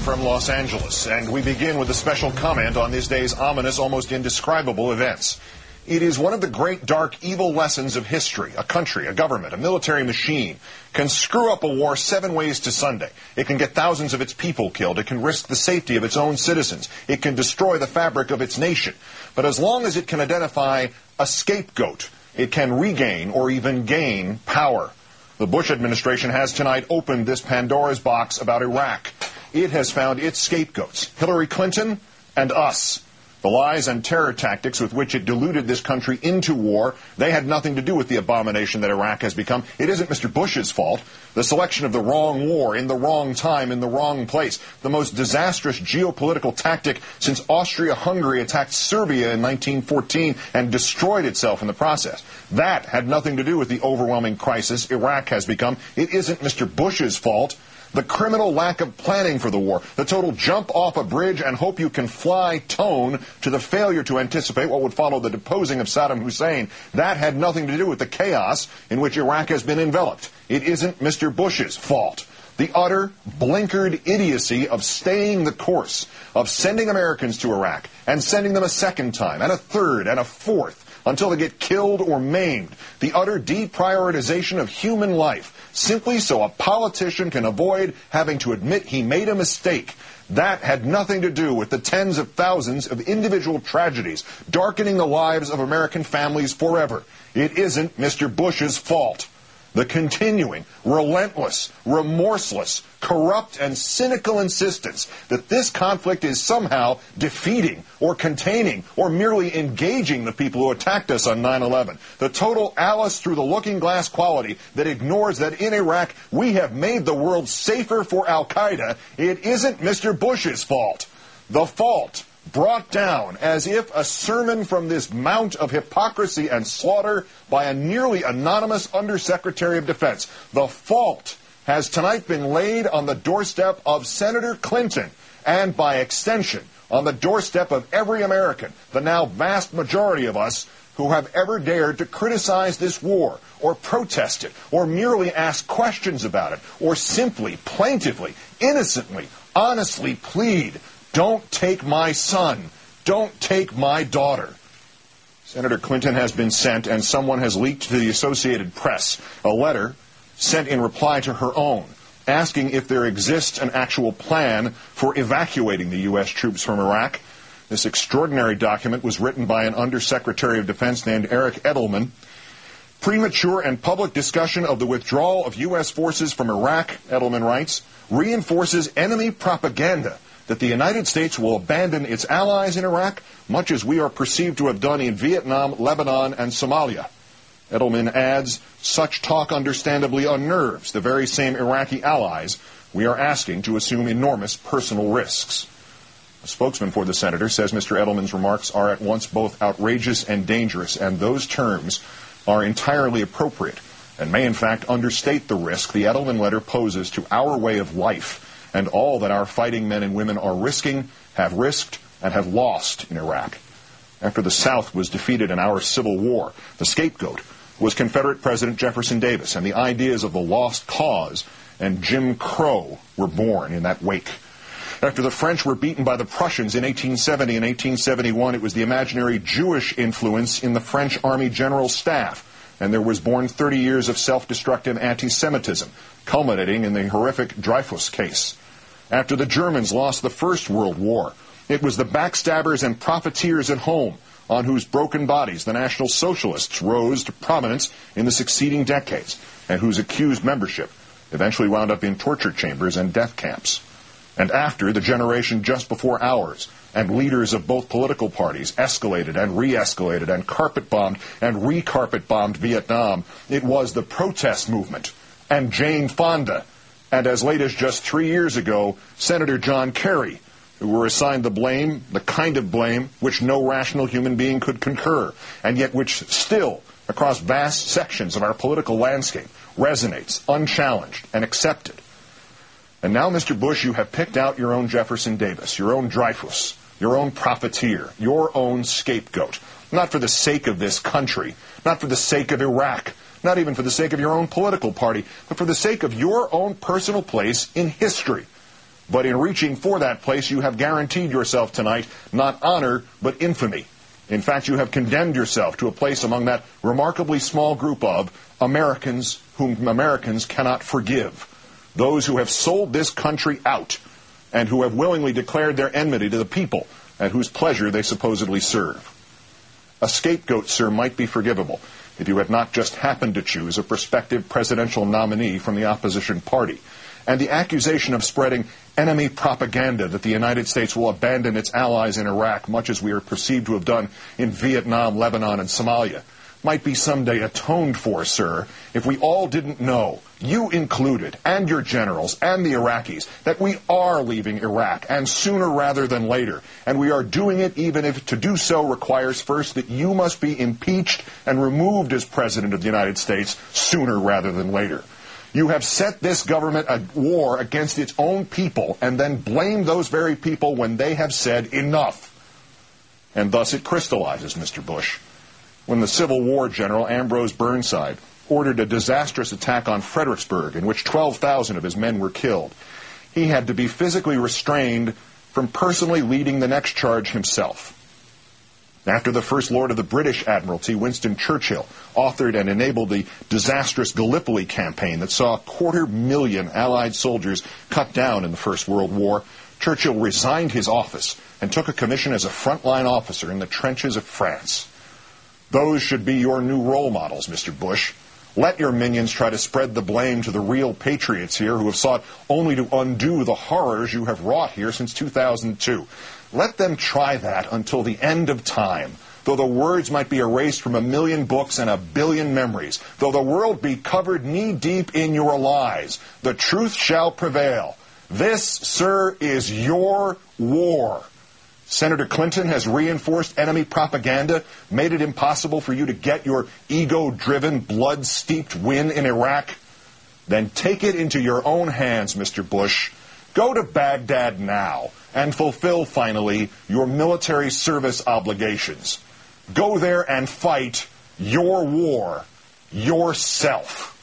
from Los Angeles, and we begin with a special comment on this day's ominous, almost indescribable events. It is one of the great, dark, evil lessons of history. A country, a government, a military machine can screw up a war 7 ways to Sunday. It can get thousands of its people killed. It can risk the safety of its own citizens. It can destroy the fabric of its nation. But as long as it can identify a scapegoat, it can regain or even gain power. The Bush administration has tonight opened this Pandora's box about Iraq. It has found its scapegoats, Hillary Clinton and us. The lies and terror tactics with which it deluded this country into war, they had nothing to do with the abomination that Iraq has become. It isn't Mr. Bush's fault. The selection of the wrong war, in the wrong time, in the wrong place, the most disastrous geopolitical tactic since Austria-Hungary attacked Serbia in 1914 and destroyed itself in the process. That had nothing to do with the overwhelming crisis Iraq has become. It isn't Mr. Bush's fault. The criminal lack of planning for the war, the total jump off a bridge and hope you can fly tone to the failure to anticipate what would follow the deposing of Saddam Hussein, that had nothing to do with the chaos in which Iraq has been enveloped. It isn't Mr. Bush's fault. The utter, blinkered idiocy of staying the course, of sending Americans to Iraq and sending them a second time and a third and a fourth, until they get killed or maimed. The utter deprioritization of human life, simply so a politician can avoid having to admit he made a mistake. That had nothing to do with the tens of thousands of individual tragedies darkening the lives of American families forever. It isn't Mr. Bush's fault. The continuing, relentless, remorseless, corrupt, and cynical insistence that this conflict is somehow defeating or containing or merely engaging the people who attacked us on 9/11. The total Alice through the looking glass quality that ignores that in Iraq we have made the world safer for al-Qaeda. It isn't Mr. Bush's fault. The fault, brought down as if a sermon from this mount of hypocrisy and slaughter by a nearly anonymous Undersecretary of Defense. The fault has tonight been laid on the doorstep of Senator Clinton and, by extension, on the doorstep of every American, the now vast majority of us who have ever dared to criticize this war or protest it or merely ask questions about it or simply, plaintively, innocently, honestly plead, "Don't take my son. Don't take my daughter." Senator Clinton has been sent, and someone has leaked to the Associated Press a letter sent in reply to her own, asking if there exists an actual plan for evacuating the U.S. troops from Iraq. This extraordinary document was written by an Undersecretary of Defense named Eric Edelman. Premature and public discussion of the withdrawal of U.S. forces from Iraq, Edelman writes, reinforces enemy propaganda that the United States will abandon its allies in Iraq, much as we are perceived to have done in Vietnam, Lebanon, and Somalia. Edelman adds, such talk understandably unnerves the very same Iraqi allies we are asking to assume enormous personal risks. A spokesman for the senator says Mr. Edelman's remarks are at once both outrageous and dangerous, and those terms are entirely appropriate and may in fact understate the risk the Edelman letter poses to our way of life and all that our fighting men and women are risking, have risked, and have lost in Iraq. After the South was defeated in our Civil War, the scapegoat was Confederate President Jefferson Davis, and the ideas of the lost cause and Jim Crow were born in that wake. After the French were beaten by the Prussians in 1870 and 1871, it was the imaginary Jewish influence in the French Army General Staff, and there was born 30 years of self-destructive anti-Semitism, culminating in the horrific Dreyfus case. After the Germans lost the First World War, it was the backstabbers and profiteers at home on whose broken bodies the National Socialists rose to prominence in the succeeding decades, and whose accused membership eventually wound up in torture chambers and death camps. And after the generation just before ours, and leaders of both political parties escalated and re-escalated and carpet-bombed and re-carpet-bombed Vietnam, it was the protest movement and Jane Fonda, and as late as just 3 years ago, Senator John Kerry, who were assigned the blame, the kind of blame which no rational human being could concur, and yet which still, across vast sections of our political landscape, resonates unchallenged and accepted. And now, Mr. Bush, you have picked out your own Jefferson Davis, your own Dreyfus, your own profiteer, your own scapegoat, not for the sake of this country, not for the sake of Iraq, not even for the sake of your own political party, but for the sake of your own personal place in history. But in reaching for that place, you have guaranteed yourself tonight not honor, but infamy. In fact, you have condemned yourself to a place among that remarkably small group of Americans whom Americans cannot forgive. Those who have sold this country out and who have willingly declared their enmity to the people at whose pleasure they supposedly serve. A scapegoat, sir, might be forgivable if you had not just happened to choose a prospective presidential nominee from the opposition party. And the accusation of spreading enemy propaganda that the United States will abandon its allies in Iraq, much as we are perceived to have done in Vietnam, Lebanon, and Somalia, might be someday atoned for, sir, if we all didn't know, you included, and your generals, and the Iraqis, that we are leaving Iraq, and sooner rather than later. And we are doing it even if to do so requires first that you must be impeached and removed as President of the United States sooner rather than later. You have set this government at war against its own people and then blame those very people when they have said enough. And thus it crystallizes, Mr. Bush. When the Civil War general Ambrose Burnside ordered a disastrous attack on Fredericksburg in which 12,000 of his men were killed, he had to be physically restrained from personally leading the next charge himself. After the First Lord of the British Admiralty, Winston Churchill, authored and enabled the disastrous Gallipoli campaign that saw 250,000 Allied soldiers cut down in the First World War, Churchill resigned his office and took a commission as a frontline officer in the trenches of France. Those should be your new role models, Mr. Bush. Let your minions try to spread the blame to the real patriots here who have sought only to undo the horrors you have wrought here since 2002. Let them try that until the end of time, though the words might be erased from 1,000,000 books and 1,000,000,000 memories, though the world be covered knee-deep in your lies. The truth shall prevail. This, sir, is your war. Senator Clinton has reinforced enemy propaganda, made it impossible for you to get your ego-driven, blood-steeped win in Iraq. Then take it into your own hands, Mr. Bush. Go to Baghdad now and fulfill, finally, your military service obligations. Go there and fight your war yourself.